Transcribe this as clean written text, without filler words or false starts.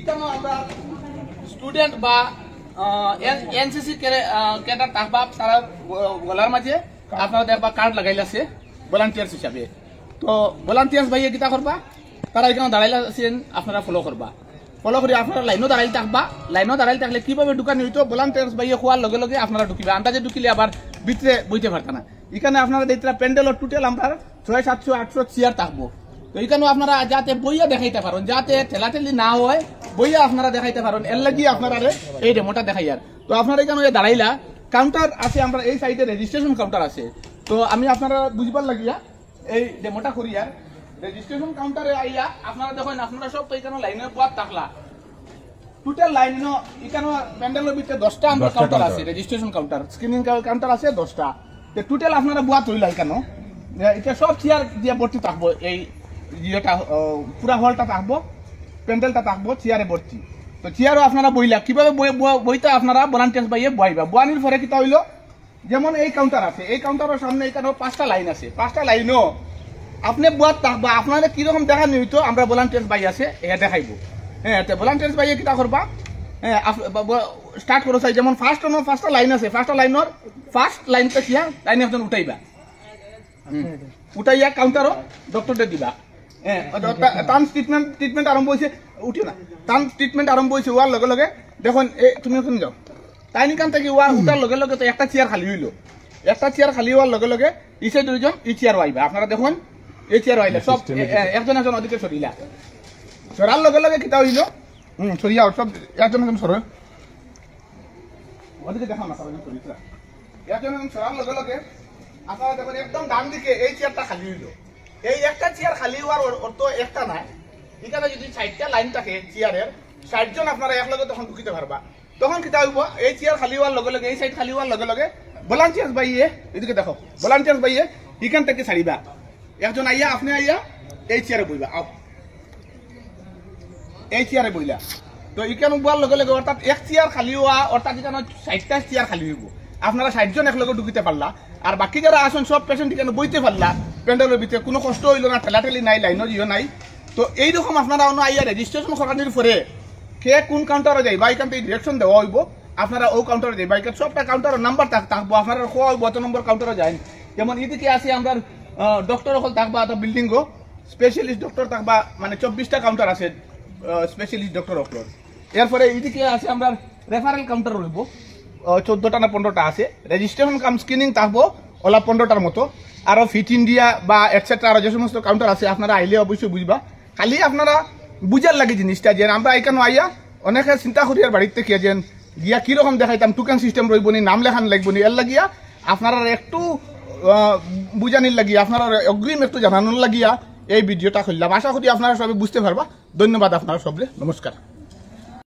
এখানে আমরা স্টুডেন্ট বা এনসিসি ক্যাডার থাকবা তারা গলার মাঝে আপনারা দেখবা কার্ড লাগাইল আছে ভলান্টিয়ার্স হিসাবে। তো ভলান্টিয়ার্স ভাইয়ে কিতা করবা তারা এখানে দাঁড়াইলে আছেন আপনারা ফলো করবা। ফলো করে আপনারা লাইনও দাঁড়াইলে থাকবা। লাইনও দাঁড়াইলে থাকলে কিভাবে ঢুকানি হইতো ভলান্টিয়ার্স ভাইয়ে খোয়ার লগে লগে আপনারা ঢুকিবে। আন্দাজে ঢুকিলে আবার ভিতরে বইতে পারত না। এখানে আপনারা দেখতে প্যান্ডেলর টোটাল আমরা 600, 700, 800 চেয়ার থাকবো। তো এখানেও আপনারা যাতে বইয়া দেখাইতে পারেন, যাতে ঠেলাঠেলি না হয় বইয়া আপনারা দেখাইতে পারেন, এর লাগি আপনারা এই ডেমোটা দেখাই। আর তো আপনারা এখানে দাঁড়াইলা কাউন্টার আছে, আমরা এই সাইডে রেজিস্ট্রেশন কাউন্টার আছে। তো আমি আপনারা বুঝবার লাগিয়া এই ডেমোটা করি। আর রেজিস্ট্রেশন কাউন্টারে আইয়া আপনারা দেখেন আপনারা সব তো এখানে লাইনের পর থাকলা টোটাল লাইন এখানে প্যান্ডেলের ভিতরে 10টা আমরা কাউন্টার আছে, রেজিস্ট্রেশন কাউন্টার, স্ক্রিনিং কাউন্টার আছে 10টা। তো টোটাল আপনারা বুয়াত হইলা এখানে এটা সব চেয়ার দিয়ে ভর্তি থাকবো। এই ইয়েটা পুরা হলটা থাকবো, প্যান্ডেলটা থাকবো চেয়ারে ভর্তি। তো চেয়ারও আপনারা বইলা কিভাবে বইতে আপনারা ভলান্টিয়ার্স বাইয়ে বইবা। বয়ানির পরে কিতা হইলো যেমন এই কাউন্টার আছে, এই কাউন্টারের সামনে এখানে 5টা লাইন আছে, 5টা লাইনও আপনি বুয়াত থাকবা। আপনারা কিরকম দেখা নিত আমরা ভলান্টিয়ার্স বাই আছে এটা দেখাইবো। হ্যাঁ, ভলান্টিয়ার্স বাইয়ে কিতা করবা স্টার্ট করো চাই। যেমন ফার্স্টটা লাইন আছে, ফার্স্টটা লাইনের ফার্স্ট লাইনটা কিয়া লাইনে একজন উঠাইবা, উঠাইয়া কাউন্টারও ডক্টরদের দিবা। টান ট্রিটমেন্ট আরম্ভ হয়েছে, উঠে না টান ট্রিটমেন্ট আরম্ভ হয়েছে। ওয়ার লগে লগে দেখুন তুমি ওখানে যাও তাই নিকান থেকে ওয়ার উঠার লগে লগে তো একটা চেয়ার খালি হইলো। একটা চেয়ার খালি হওয়ার লগে লগে ইসে দুইজন এই চেয়ার আইবা। আপনারা দেখুন এই চেয়ার আইলে সব একজন একজন ওদিকে সরিলা। সরার লগে লগে কিতা হইলো সরিয়া সব একজন একজন সর ওদিকে দেখা না সরিয়া একজন একজন সরার লগে লগে আপনারা দেখুন একদম ডান দিকে এই চেয়ারটা খালি হইলো। এই একটা চেয়ার খালি হওয়ার অর্থ একটা নাই, এখানে যদি 60টা লাইন থাকে চেয়ারের 60 জন আপনারা একলগে তখন ঢুকিতে পারবা। তখন কিতা হইব এই চেয়ার খালি হওয়ার লগে লগে এই সাইড খালি হওয়ার লগে লগে ভলান্টিয়ার্স বাইয়ে এদিকে দেখো ভলান্টিয়ার্স বাইয়ে এখান থেকে ছাড়িবা। একজন আইয়া আপনি আইয়া এই চেয়ারে বইবা, আও এই চেয়ারে বইলা। তো এখানে বলার লগে লগে অর্থাৎ এক চেয়ার খালি হওয়া অর্থাৎ এখানে 60টা চেয়ার খালি হইব। আপনারা 60 জন একলগে ঢুকিতে পারলা। আর বাকি যারা আসুন সব পেশেন্ট এখানে বইতে পারলা প্যান্ডেলের ভিতরে, কোনো কষ্ট হইল না, ঠেলাঠেলি নাই, লাইনও ইয়ে নাই। তো এইরকম আপনারা অন্য আইয়া রেজিস্ট্রেশন করানোর পরে কে কোন কাউন্টারে যাই বা এখান থেকে ডিরেকশন দেওয়া হইব। আপনারা ও কাউন্টারে যাই বা এখানে সবটা কাউন্টারের নাম্বার থাকবো। আপনারা কোয়া হইব অত নম্বর কাউন্টারে যায়। যেমন এদিকে আছে আমরা ডক্টর হল থাকবা, বিল্ডিংও স্পেশালিস্ট ডক্টর থাকবা, মানে 24টা কাউন্টার আছে স্পেশালিস্ট ডক্টর হল। এরপরে এদিকে আছে আমরা রেফারেল কাউন্টার রইব 14টা না 15টা আছে। রেজিস্ট্রেশন কাম স্ক্রিনিং থাকবো ওলা 15টার মতো। আরো ফিট ইন্ডিয়া বা এটসেট্রা আরো যে সমস্ত কাউন্টার আছে আপনারা আইলে অবশ্যই বুঝবা। খালি আপনারা বুঝার লাগে জিনিসটা যে আমরা এখানে আইয়া অনেকে চিন্তা করি আর বাড়িতে কে যেন গিয়া কিরকম দেখাইতাম, টুকেন সিস্টেম রইব নি, নাম লেখান লাগবো নি, এর লাগিয়া আপনারা একটু বুঝানির লাগিয়া আপনারা অগ্রিম একটু জানানোর লাগিয়া এই ভিডিওটা করলাম। আশা করি আপনারা সবাই বুঝতে পারবা। ধন্যবাদ আপনারা সবরে, নমস্কার।